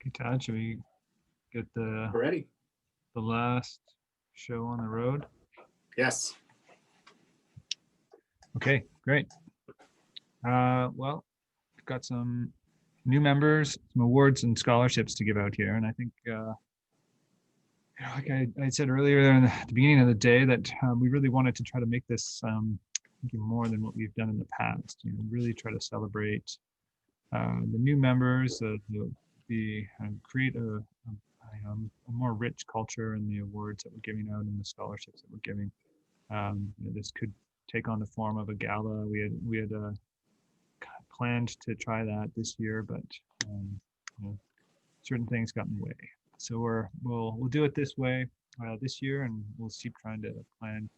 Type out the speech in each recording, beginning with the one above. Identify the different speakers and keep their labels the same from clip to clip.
Speaker 1: Okay, Todd, should we get
Speaker 2: Ready?
Speaker 1: the last show on the road?
Speaker 2: Yes.
Speaker 1: Okay, great. Well, we've got some new members, some awards and scholarships to give out here, and I think, like I said earlier in the beginning of the day, that we really wanted to try to make this more than what we've done in the past. Really try to celebrate the new members, create a more rich culture in the awards that we're giving out and the scholarships that we're giving. This could take on the form of a gala. We had planned to try that this year, but certain things got in the way. So we'll do it this way this year, and we'll keep trying to plan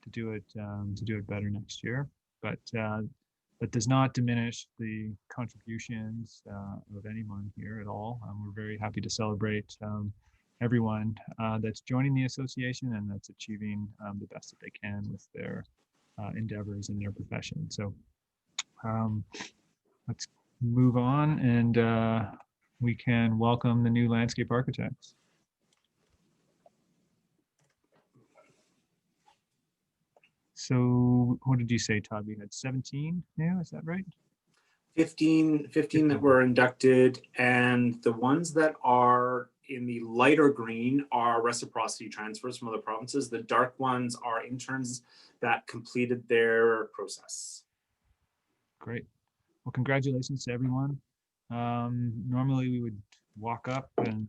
Speaker 1: to do it better next year. But that does not diminish the contributions of anyone here at all. We're very happy to celebrate everyone that's joining the association and that's achieving the best that they can with their endeavors in their profession. So let's move on, and we can welcome the new landscape architects. So what did you say, Todd? We had 17 now, is that right?
Speaker 2: 15 that were inducted, and the ones that are in the lighter green are reciprocity transfers from other provinces. The dark ones are interns that completed their process.
Speaker 1: Great. Well, congratulations to everyone. Normally we would walk up and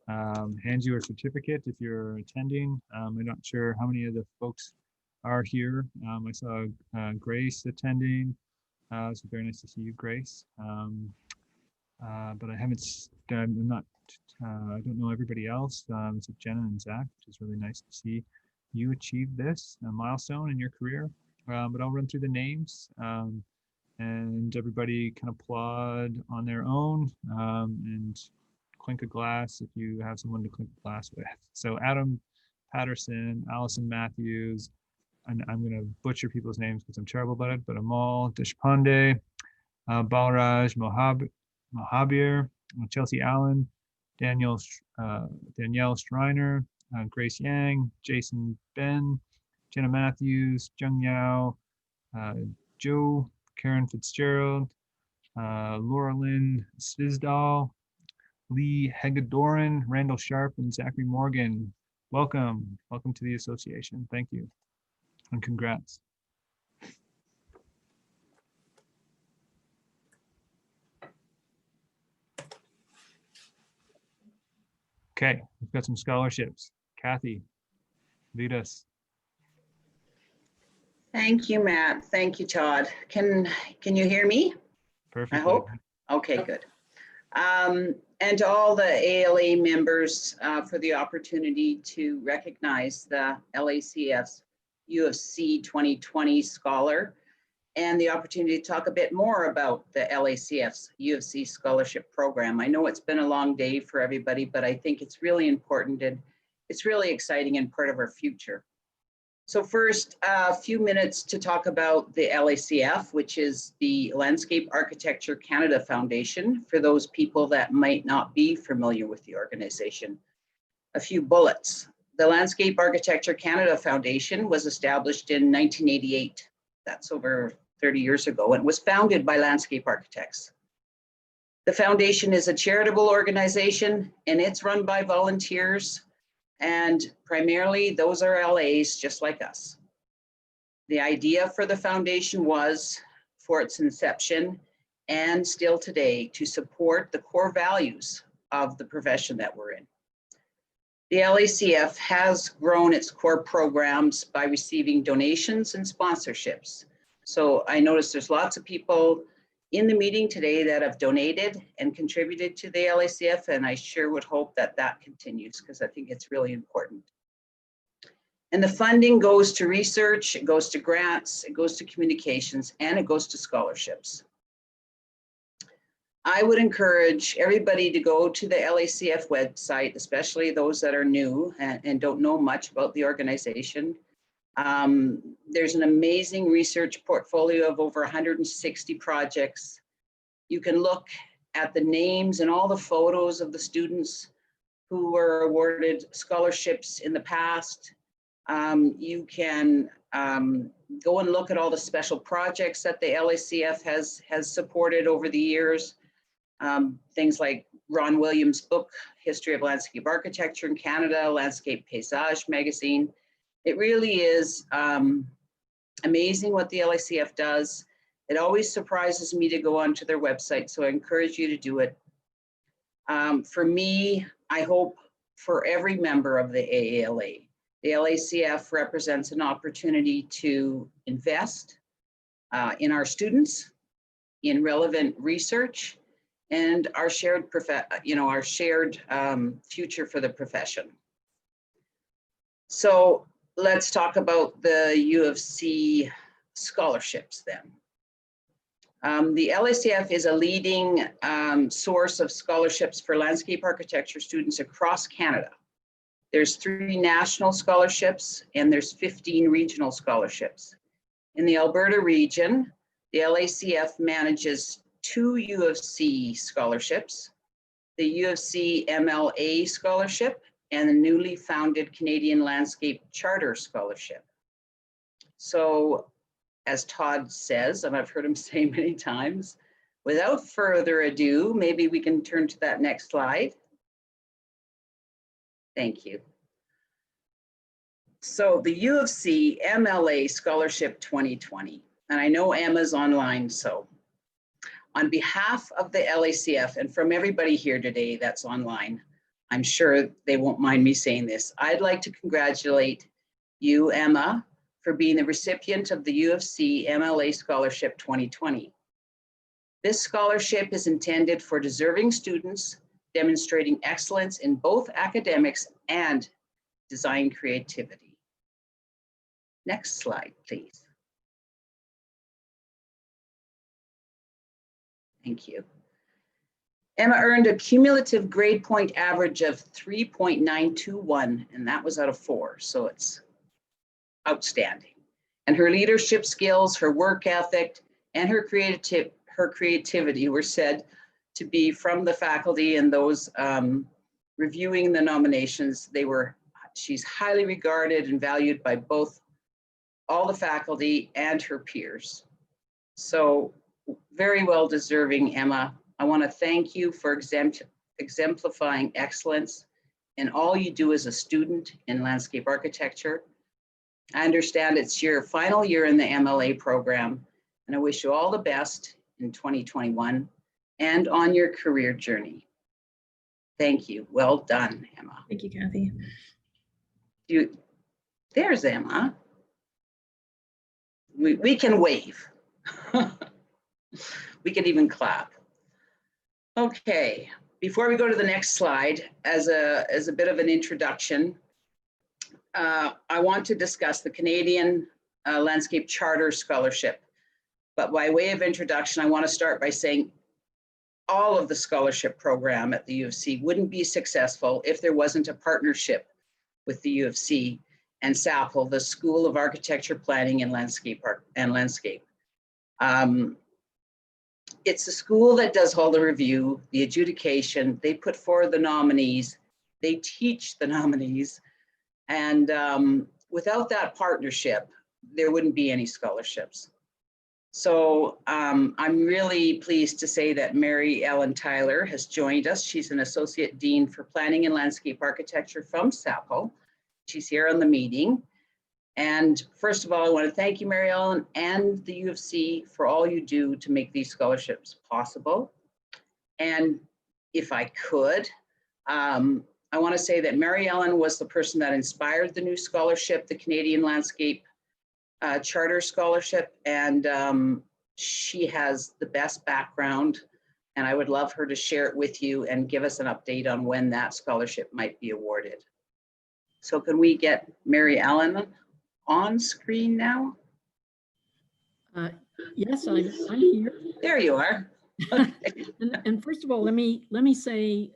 Speaker 1: hand you a certificate if you're attending. I'm not sure how many of the folks are here. I saw Grace attending. It's very nice to see you, Grace. But I don't know everybody else. It's Jenna and Zach, which is really nice to see you achieve this milestone in your career. But I'll run through the names, and everybody can applaud on their own, and clink a glass if you have someone to clink a glass with. So Adam Patterson, Allison Matthews, and I'm going to butcher people's names because I'm terrible about it, but Amal Deshpande, Balraj Mohabir, Chelsea Allen, Danielle Schreiner, Grace Yang, Jason Ben, Jenna Matthews, Jung Yao, Joe, Karen Fitzgerald, Laura Lynn Svizdal, Lee Hegadoran, Randall Sharp, and Zachary Morgan. Welcome to the association. Thank you. And congrats. Okay, we've got some scholarships. Kathy, lead us.
Speaker 3: Thank you, Matt. Thank you, Todd. Can you hear me?
Speaker 1: Perfectly.
Speaker 3: I hope. Okay, good. And to all the ALA members for the opportunity to recognize the LACF's UFC 2020 Scholar, and the opportunity to talk a bit more about the LACF's UFC Scholarship Program. I know it's been a long day for everybody, but I think it's really important and it's really exciting and part of our future. So first, a few minutes to talk about the LACF, which is the Landscape Architecture Canada Foundation, for those people that might not be familiar with the organization. A few bullets. The Landscape Architecture Canada Foundation was established in 1988. That's over 30 years ago, and was founded by landscape architects. The foundation is a charitable organization, and it's run by volunteers, and primarily those are LAs just like us. The idea for the foundation was, for its inception and still today, to support the core values of the profession that we're in. The LACF has grown its core programs by receiving donations and sponsorships. So I noticed there's lots of people in the meeting today that have donated and contributed to the LACF, and I sure would hope that that continues because I think it's really important. And the funding goes to research, it goes to grants, it goes to communications, and it goes to scholarships. I would encourage everybody to go to the LACF website, especially those that are new and don't know much about the organization. There's an amazing research portfolio of over 160 projects. You can look at the names and all the photos of the students who were awarded scholarships in the past. You can go and look at all the special projects that the LACF has supported over the years. Things like Ron Williams' book, History of Landscape Architecture in Canada, Landscape Paysage magazine. It really is amazing what the LACF does. It always surprises me to go onto their website, so I encourage you to do it. For me, I hope for every member of the AALA, the LACF represents an opportunity to invest in our students, in relevant research, and our shared future for the profession. So let's talk about the U of C scholarships then. The LACF is a leading source of scholarships for landscape architecture students across Canada. There's 3 national scholarships and there's 15 regional scholarships. In the Alberta region, the LACF manages 2 U of C scholarships, the U of C MLA scholarship and the newly founded Canadian Landscape Charter Scholarship. So, as Todd says, and I've heard him say many times, without further ado, maybe we can turn to that next slide. Thank you. So the U of C MLA Scholarship 2020, and I know Emma's online, so on behalf of the LACF and from everybody here today that's online, I'm sure they won't mind me saying this, I'd like to congratulate you, Emma, for being the recipient of the U of C MLA Scholarship 2020. This scholarship is intended for deserving students demonstrating excellence in both academics and design creativity. Next slide, please. Thank you. Emma earned a cumulative grade point average of 3.921, and that was out of 4, so it's outstanding. And her leadership skills, her work ethic, and her creativity were said to be from the faculty and those reviewing the nominations. She's highly regarded and valued by both all the faculty and her peers. So very well deserving, Emma. I want to thank you for exemplifying excellence in all you do as a student in landscape architecture. I understand it's your final year in the MLA program, and I wish you all the best in 2021 and on your career journey. Thank you. Well done, Emma.
Speaker 4: Thank you, Kathy.
Speaker 3: There's Emma. We can wave. We can even clap. Okay, before we go to the next slide, as a bit of an introduction, I want to discuss the Canadian Landscape Charter Scholarship. But by way of introduction, I want to start by saying all of the scholarship program at the U of C wouldn't be successful if there wasn't a partnership with the U of C and SAPL, the School of Architecture, Planning and Landscape. It's a school that does all the review, the adjudication, they put forward the nominees, they teach the nominees, and without that partnership, there wouldn't be any scholarships. So I'm really pleased to say that Mary Ellen Tyler has joined us. She's an Associate Dean for Planning and Landscape Architecture from SAPL. She's here on the meeting. And first of all, I want to thank you, Mary Ellen, and the U of C for all you do to make these scholarships possible. And if I could, I want to say that Mary Ellen was the person that inspired the new scholarship, the Canadian Landscape Charter Scholarship, and she has the best background, and I would love her to share it with you and give us an update on when that scholarship might be awarded. So can we get Mary Ellen on screen now?
Speaker 4: Yes, I'm here.
Speaker 3: There you are.
Speaker 4: And first of all, let me say,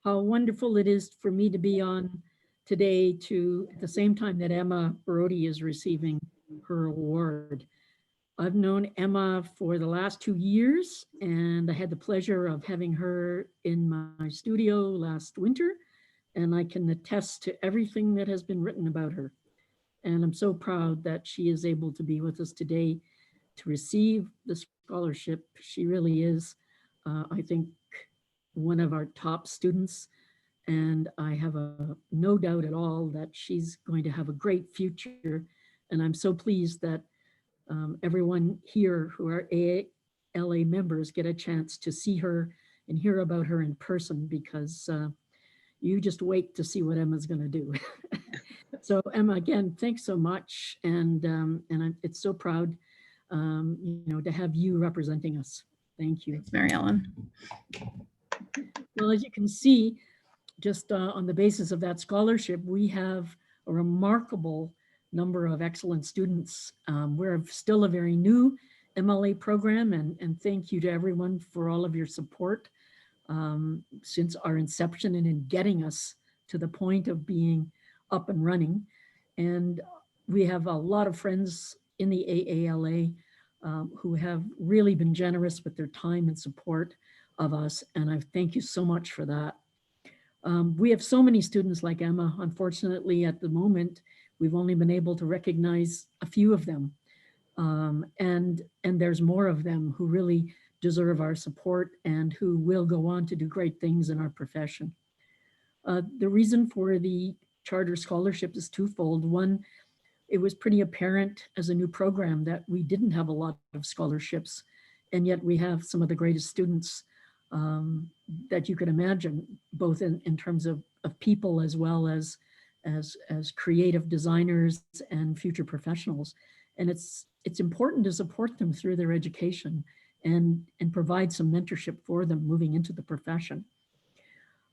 Speaker 4: how wonderful it is for me to be on today at the same time that Emma Brody is receiving her award. I've known Emma for the last 2 years, and I had the pleasure of having her in my studio last winter, and I can attest to everything that has been written about her. And I'm so proud that she is able to be with us today to receive the scholarship. She really is, I think, one of our top students. And I have no doubt at all that she's going to have a great future. And I'm so pleased that everyone here who are ALA members get a chance to see her and hear about her in person, because you just wait to see what Emma's going to do. So Emma, again, thanks so much. And it's so proud, to have you representing us. Thank you.
Speaker 5: Thanks, Mary Ellen.
Speaker 4: Well, as you can see, just on the basis of that scholarship, we have a remarkable number of excellent students. We're still a very new MLA program, and thank you to everyone for all of your support since our inception and in getting us to the point of being up and running. And we have a lot of friends in the AALA who have really been generous with their time and support of us, and I thank you so much for that. We have so many students like Emma. Unfortunately, at the moment, we've only been able to recognize a few of them. And there's more of them who really deserve our support and who will go on to do great things in our profession. The reason for the charter scholarship is twofold. One, it was pretty apparent as a new program that we didn't have a lot of scholarships, and yet we have some of the greatest students that you could imagine, both in terms of people as well as creative designers and future professionals. And it's important to support them through their education and provide some mentorship for them moving into the profession.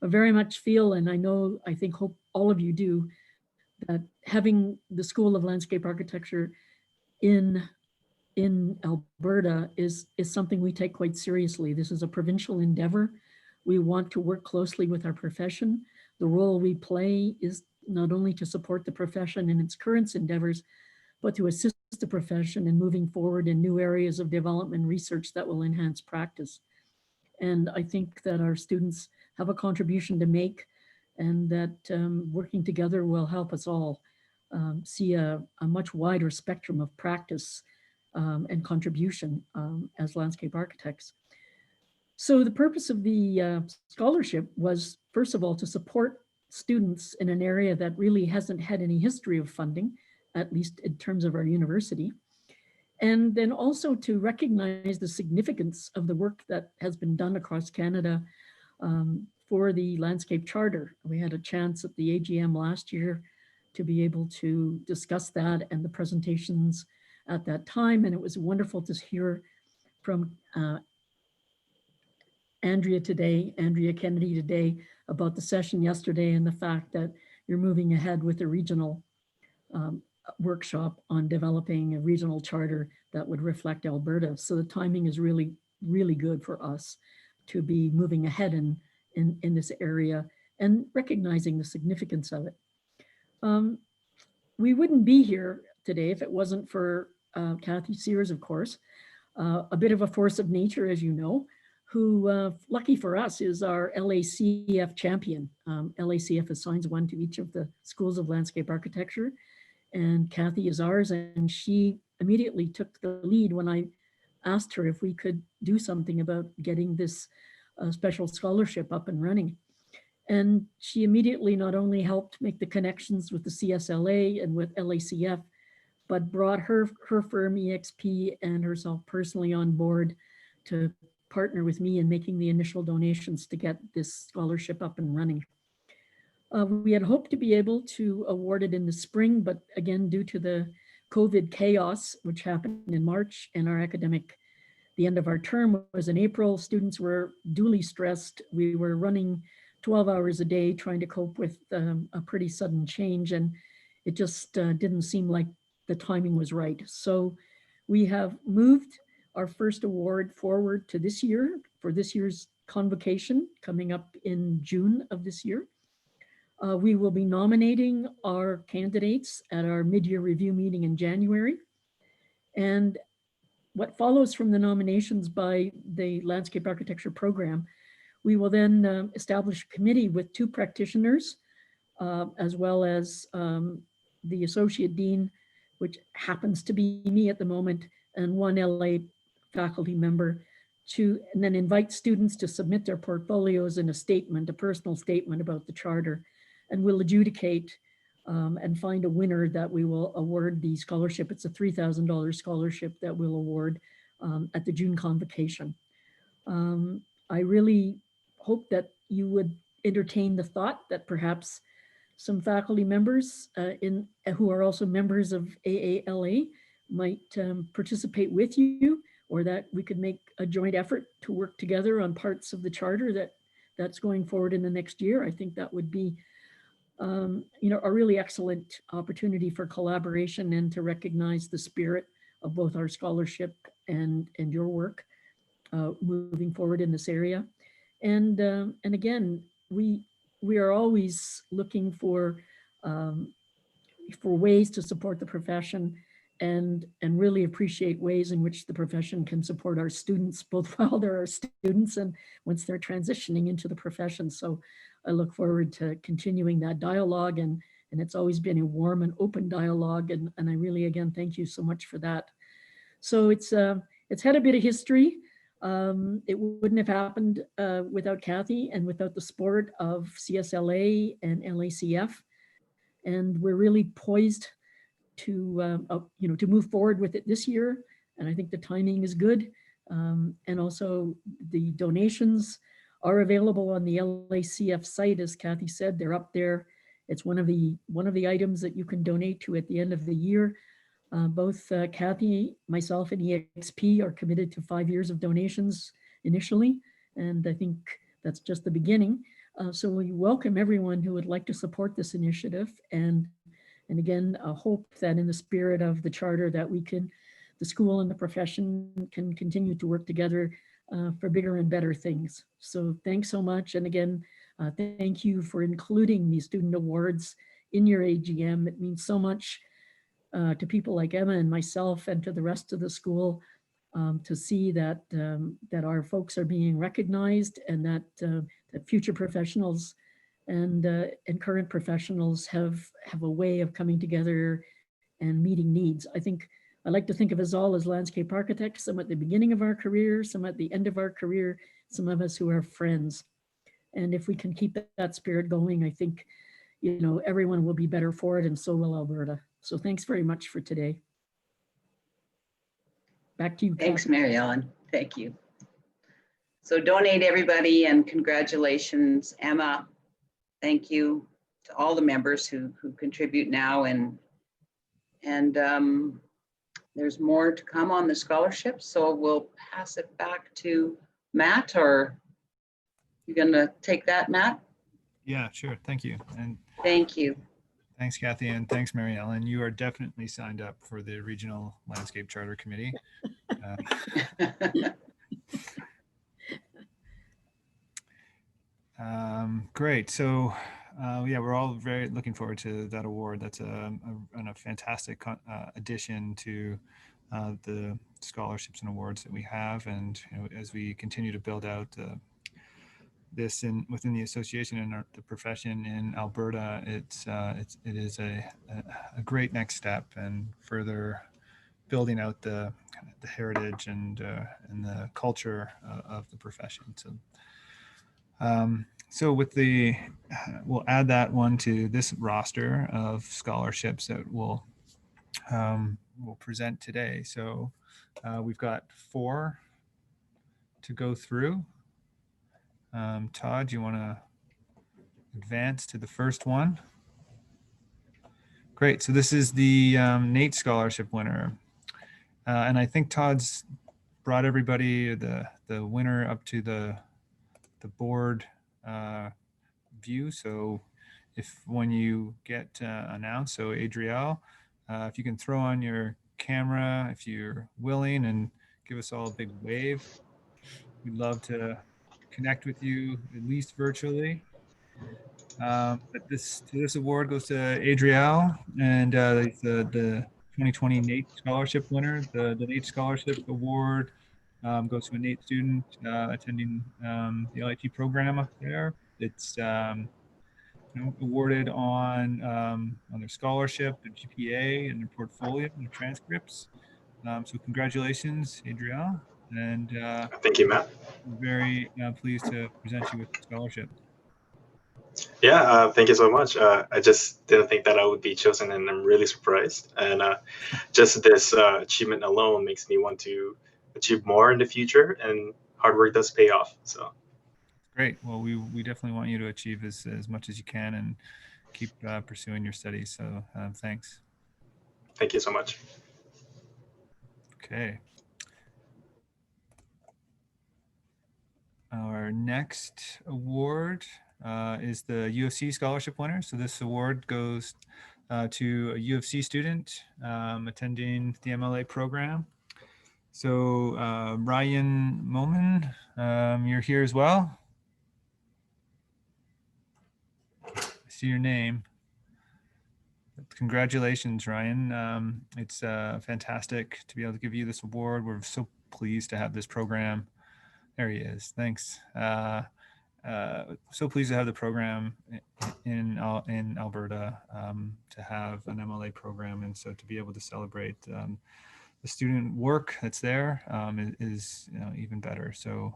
Speaker 4: I very much feel, and I hope all of you do, that having the School of Landscape Architecture in Alberta is something we take quite seriously. This is a provincial endeavor. We want to work closely with our profession. The role we play is not only to support the profession in its current endeavors, but to assist the profession in moving forward in new areas of development research that will enhance practice. And I think that our students have a contribution to make, and that working together will help us all see a much wider spectrum of practice and contribution as landscape architects. So the purpose of the scholarship was, first of all, to support students in an area that really hasn't had any history of funding, at least in terms of our university. And then also to recognize the significance of the work that has been done across Canada for the Landscape Charter. We had a chance at the AGM last year to be able to discuss that and the presentations at that time. And it was wonderful to hear from Andrea Kennedy today, about the session yesterday and the fact that you're moving ahead with a regional workshop on developing a regional charter that would reflect Alberta. So the timing is really, really good for us to be moving ahead in this area and recognizing the significance of it. We wouldn't be here today if it wasn't for Kathy Sears, of course, a bit of a force of nature, as you know, who, lucky for us, is our LACF champion. LACF assigns one to each of the schools of landscape architecture, and Kathy is ours, and she immediately took the lead when I asked her if we could do something about getting this special scholarship up and running. And she immediately not only helped make the connections with the CSLA and with LACF, but brought her firm EXP and herself personally on board to partner with me in making the initial donations to get this scholarship up and running. We had hoped to be able to award it in the spring, but again, due to the COVID chaos, which happened in March, and the end of our term was in April, students were duly stressed. We were running 12 hours a day trying to cope with a pretty sudden change, and it just didn't seem like the timing was right. So we have moved our first award forward to this year for this year's convocation coming up in June of this year. We will be nominating our candidates at our mid-year review meeting in January. And what follows from the nominations by the landscape architecture program, we will then establish a committee with 2 practitioners, as well as the associate dean, which happens to be me at the moment, and 1 LA faculty member, and then invite students to submit their portfolios in a personal statement about the charter, and we'll adjudicate and find a winner that we will award the scholarship. It's a $3,000 scholarship that we'll award at the June convocation. I really hope that you would entertain the thought that perhaps some faculty members who are also members of AALA might participate with you, or that we could make a joint effort to work together on parts of the charter that's going forward in the next year. I think that would be a really excellent opportunity for collaboration and to recognize the spirit of both our scholarship and your work moving forward in this area. And again, we are always looking for ways to support the profession, and really appreciate ways in which the profession can support our students, both while they're our students and once they're transitioning into the profession. So I look forward to continuing that dialogue, and it's always been a warm and open dialogue. And I really, again, thank you so much for that. So it's had a bit of history. It wouldn't have happened without Kathy and without the support of CSLA and LACF. And we're really poised to move forward with it this year. And I think the timing is good. And also the donations are available on the LACF site. As Kathy said, they're up there. It's one of the items that you can donate to at the end of the year. Both Kathy, myself, and EXP are committed to 5 years of donations initially. And I think that's just the beginning. So we welcome everyone who would like to support this initiative. And again, I hope that in the spirit of the charter that the school and the profession can continue to work together for bigger and better things. So thanks so much. And again, thank you for including these student awards in your AGM. It means so much to people like Emma and myself and to the rest of the school to see that our folks are being recognized, and that future professionals and current professionals have a way of coming together and meeting needs. I like to think of us all as landscape architects, some at the beginning of our career, some at the end of our career, some of us who are friends. And if we can keep that spirit going, I think, everyone will be better for it, and so will Alberta. So thanks very much for today. Back to you,
Speaker 3: Thanks,
Speaker 4: Kathy.
Speaker 3: Mary Ellen. Thank you. So donate, everybody, and congratulations, Emma. Thank you to all the members who contribute now, and there's more to come on the scholarship. So we'll pass it back to Matt, or you gonna take that, Matt?
Speaker 1: Yeah, sure. Thank you. And
Speaker 3: Thank you.
Speaker 1: thanks, Kathy, and thanks, Mary Ellen. You are definitely signed up for the Regional Landscape Charter Committee. Great. So, yeah, we're all very looking forward to that award. That's a fantastic addition to the scholarships and awards that we have. And as we continue to build out this within the association and the profession in Alberta, it is a great next step, and further building out the heritage and the culture of the profession. So with we'll add that one to this roster of scholarships that we'll present today. So we've got 4 to go through. Todd, do you want to advance to the first one? Great. So this is the NATE Scholarship winner. And I think Todd's brought everybody, the winner, up to the board view. So when you get announced, so Adrielle, if you can throw on your camera, if you're willing, and give us all a big wave. We'd love to connect with you, at least virtually. But this award goes to Adrielle, and the 2020 NATE Scholarship winner. The NATE Scholarship Award goes to a NATE student attending the LIT program up there. It's awarded on their scholarship, their GPA, and their portfolio, and their transcripts. So congratulations, Adriel, and
Speaker 5: Thank you, Matt.
Speaker 1: we're very pleased to present you with the scholarship.
Speaker 5: Yeah, thank you so much. I just didn't think that I would be chosen, and I'm really surprised. And just this achievement alone makes me want to achieve more in the future, and hard work does pay off. So
Speaker 1: Great. Well, we definitely want you to achieve as much as you can and keep pursuing your studies. So thanks.
Speaker 5: thank you so much.
Speaker 1: Okay. Our next award is the UFC scholarship winner. So this award goes to a UFC student attending the MLA program. So Ryan Moman, you're here as well. I see your name. Congratulations, Ryan. It's fantastic to be able to give you this award. We're so pleased to have this program. There he is. Thanks. So pleased to have the program in Alberta, to have an MLA program, and so to be able to celebrate the student work that's there is even better. So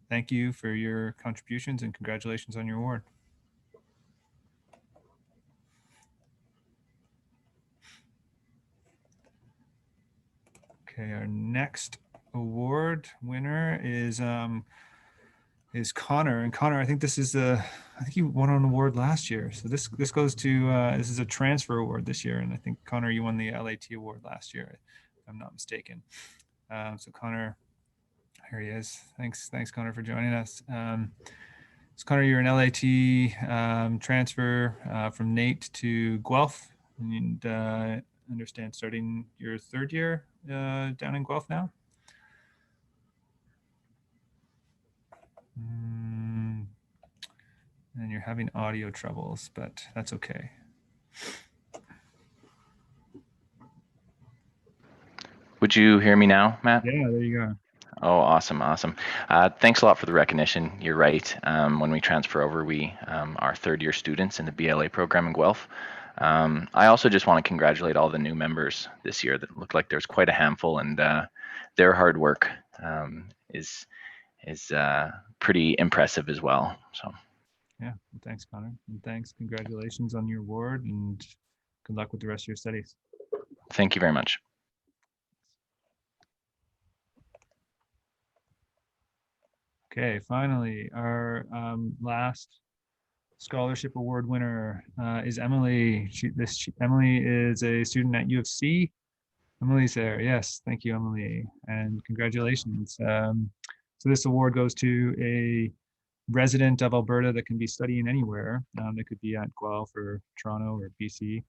Speaker 1: thank you for your contributions and congratulations on your award. Okay, our next award winner is Connor. And Connor, I think this is I think you won an award last year. So this goes to this is a transfer award this year, and I think Connor, you won the LAT award last year, if I'm not mistaken. So Connor, here he is. Thanks Connor for joining us. So Connor, you're an LAT transfer from NATE to Guelph, and understand starting your third year down in Guelph now. And you're having audio troubles, but that's okay.
Speaker 6: Would you hear me now, Matt?
Speaker 1: Yeah, there you go.
Speaker 6: Oh, awesome. Thanks a lot for the recognition. You're right. When we transfer over, we are third-year students in the BLA program in Guelph. I also just want to congratulate all the new members this year. That looked like there's quite a handful, and their hard work is pretty impressive as well. So.
Speaker 1: Yeah, well, thanks, Connor, and congratulations on your award, and good luck with the rest of your studies.
Speaker 6: Thank you very much.
Speaker 1: Okay, finally, our last scholarship award winner is Emily. Emily is a student at UFC. Emily's there. Yes, thank you, Emily, and congratulations. So this award goes to a resident of Alberta that can be studying anywhere. They could be at Guelph or Toronto or BC,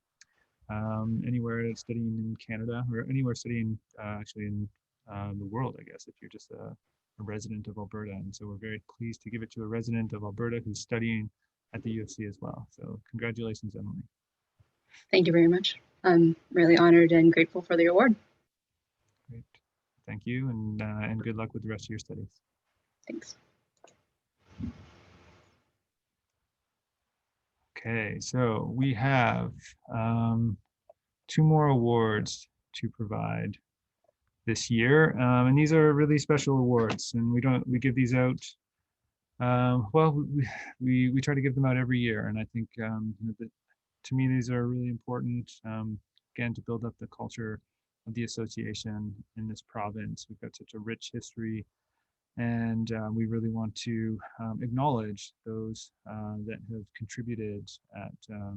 Speaker 1: anywhere studying in Canada or anywhere studying actually in the world, I guess, if you're just a resident of Alberta. And so we're very pleased to give it to a resident of Alberta who's studying at the UFC as well. So congratulations, Emily.
Speaker 7: Thank you very much. I'm really honored and grateful for the award.
Speaker 1: Great. Thank you, and good luck with the rest of your studies.
Speaker 7: Thanks.
Speaker 1: Okay, so we have 2 more awards to provide this year, and these are really special awards, and we give these out. Well, we try to give them out every year, and I think to me these are really important. Again, to build up the culture of the association in this province. We've got such a rich history, and we really want to acknowledge those that have contributed at a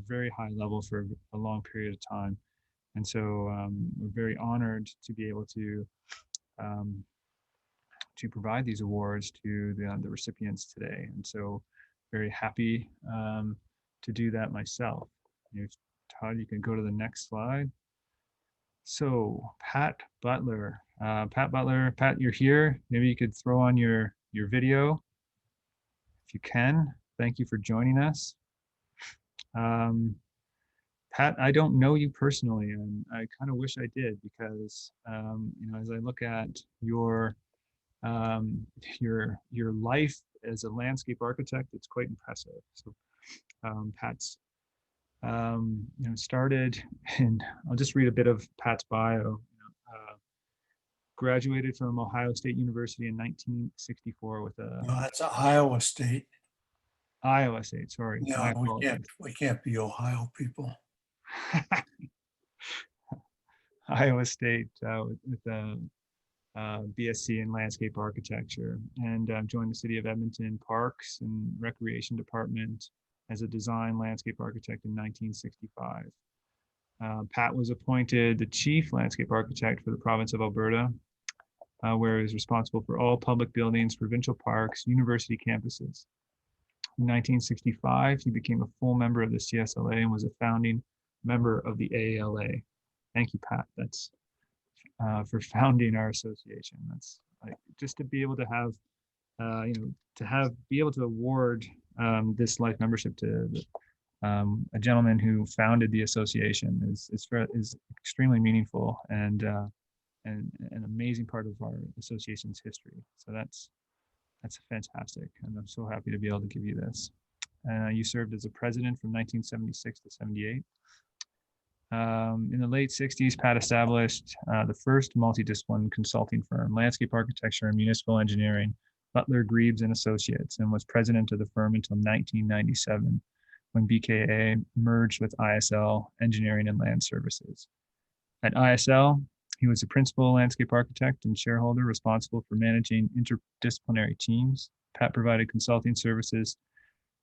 Speaker 1: very high level for a long period of time. And so we're very honored to be able to provide these awards to the recipients today. And so very happy to do that myself. Todd, you can go to the next slide. So Pat Butler, Pat, you're here. Maybe you could throw on your video if you can. Thank you for joining us. Pat, I don't know you personally, and I kind of wish I did because, as I look at um, your life as a landscape architect, it's quite impressive. So, Pat's, started, and I'll just read a bit of Pat's bio. Graduated from Ohio State University in 1964 with a
Speaker 8: No, that's Iowa State.
Speaker 1: Iowa State. Sorry,
Speaker 8: No,
Speaker 1: my
Speaker 8: we can't,
Speaker 1: apologies.
Speaker 8: we can't be Ohio people.
Speaker 1: Iowa State with a BSc in landscape architecture, and joined the City of Edmonton Parks and Recreation Department as a design landscape architect in 1965. Pat was appointed the chief landscape architect for the province of Alberta, where he was responsible for all public buildings, provincial parks, university campuses. In 1965, he became a full member of the CSLA and was a founding member of the AALA. Thank you, Pat. That's for founding our association. That's like just to be able to have, be able to award this life membership to a gentleman who founded the association is extremely meaningful and an amazing part of our association's history. So that's fantastic, and I'm so happy to be able to give you this. You served as a president from 1976 to 78. In the late 60s, Pat established the first multidisciplinary consulting firm, landscape architecture and municipal engineering, Butler, Greaves and Associates, and was president of the firm until 1997, when BKA merged with ISL Engineering and Land Services. At ISL, he was the principal landscape architect and shareholder responsible for managing interdisciplinary teams. Pat provided consulting services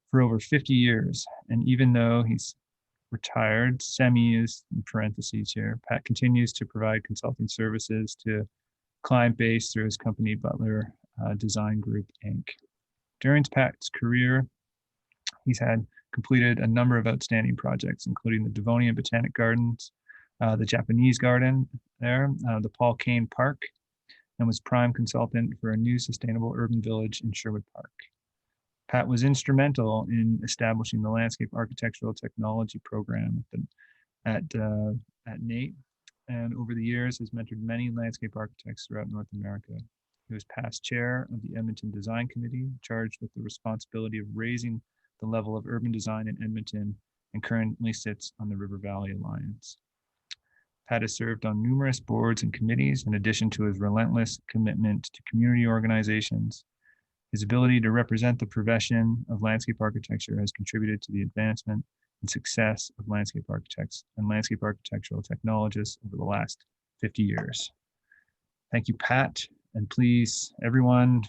Speaker 1: for over 50 years, and even though he's retired, semi is in parentheses here, Pat continues to provide consulting services to client base through his company, Butler Design Group, Inc. During Pat's career, he's had completed a number of outstanding projects, including the Devonian Botanic Gardens, the Japanese Garden there, the Paul Kane Park, and was prime consultant for a new sustainable urban village in Sherwood Park. Pat was instrumental in establishing the Landscape Architectural Technology Program at NATE, and over the years has mentored many landscape architects throughout North America. He was past chair of the Edmonton Design Committee, charged with the responsibility of raising the level of urban design in Edmonton, and currently sits on the River Valley Alliance. Pat has served on numerous boards and committees, in addition to his relentless commitment to community organizations. His ability to represent the profession of landscape architecture has contributed to the advancement and success of landscape architects and landscape architectural technologists over the last 50 years. Thank you, Pat. And please, everyone,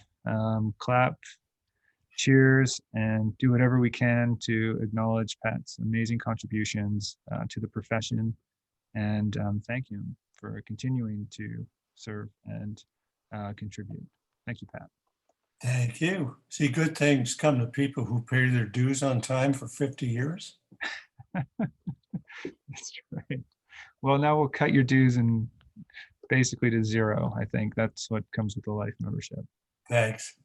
Speaker 1: clap, cheers, and do whatever we can to acknowledge Pat's amazing contributions to the profession, and thank him for continuing to serve and contribute. Thank you, Pat.
Speaker 8: Thank you. See, good things come to people who pay their dues on time for 50 years.
Speaker 1: That's right. Well, now we'll cut your dues and basically to zero. I think that's what comes with the life membership.
Speaker 8: Thanks.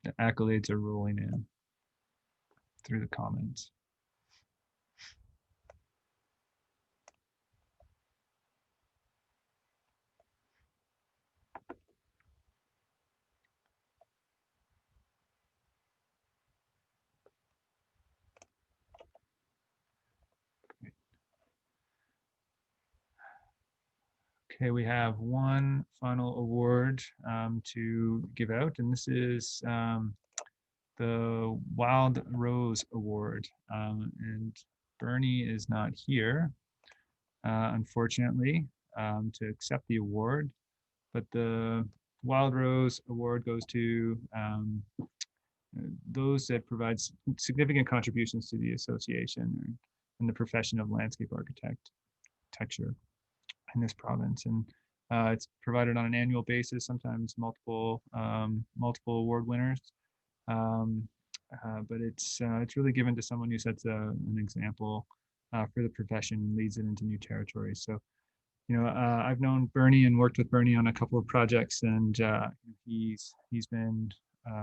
Speaker 1: The accolades are rolling in through the comments. Okay, we have one final award to give out, and this is the Wild Rose Award. And Bernie is not here, unfortunately, to accept the award, but the Wild Rose Award goes to those that provide significant contributions to the association and the profession of landscape architecture in this province. And it's provided on an annual basis, sometimes multiple award winners. But it's really given to someone who sets an example for the profession and leads it into new territories. So I've known Bernie and worked with Bernie on a couple of projects, and he's been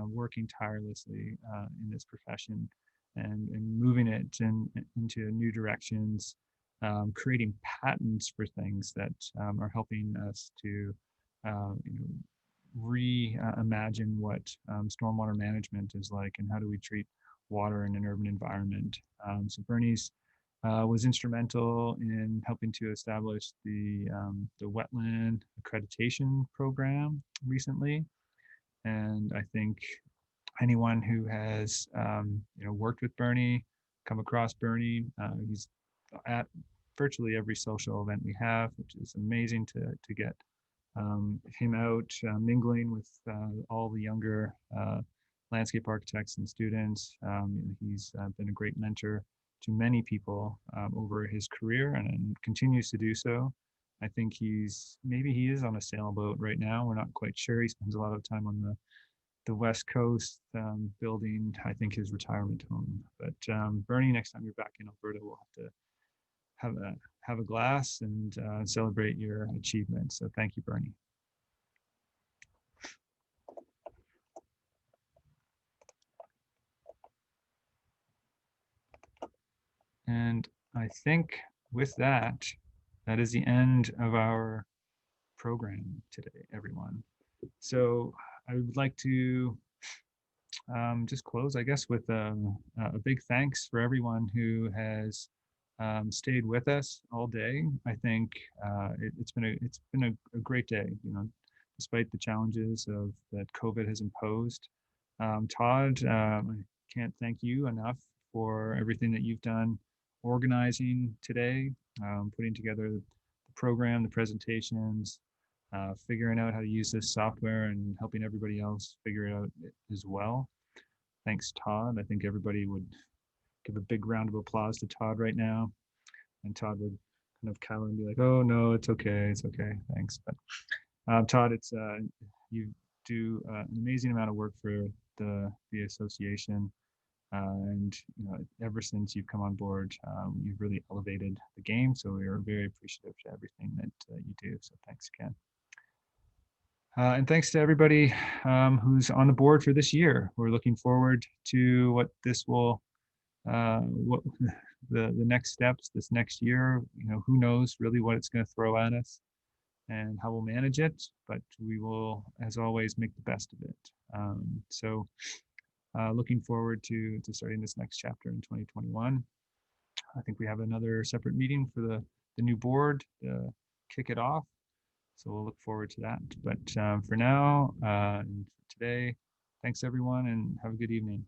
Speaker 1: working tirelessly in this profession and moving it into new directions, creating patents for things that are helping us to reimagine what stormwater management is like and how do we treat water in an urban environment. So Bernie's was instrumental in helping to establish the wetland accreditation program recently. And I think anyone who has worked with Bernie, come across Bernie, he's at virtually every social event we have, which is amazing to get him out mingling with all the younger landscape architects and students. He's been a great mentor to many people over his career and continues to do so. I think maybe he is on a sailboat right now. We're not quite sure. He spends a lot of time on the West Coast building, I think, his retirement home. But Bernie, next time you're back in Alberta, we'll have to have a glass and celebrate your achievements. So thank you, Bernie. And I think with that, that is the end of our program today, everyone. So I would like to just close, I guess, with a big thanks for everyone who has stayed with us all day. I think it's been a great day, despite the challenges that COVID has imposed. Todd, I can't thank you enough for everything that you've done organizing today, putting together the program, the presentations, figuring out how to use this software and helping everybody else figure it out as well. Thanks, Todd. I think everybody would give a big round of applause to Todd right now. And Todd would kind of cower and be like, oh, no, it's okay. It's okay. Thanks. But Todd, you do an amazing amount of work for the association. And ever since you've come on board, you've really elevated the game. So we are very appreciative to everything that you do. So thanks again. And thanks to everybody who's on the board for this year. We're looking forward to what this will, what the next steps this next year. Who knows really what it's going to throw at us and how we'll manage it, but we will, as always, make the best of it. So looking forward to starting this next chapter in 2021. I think we have another separate meeting for the new board to kick it off. So we'll look forward to that. But for now, today, thanks everyone and have a good evening.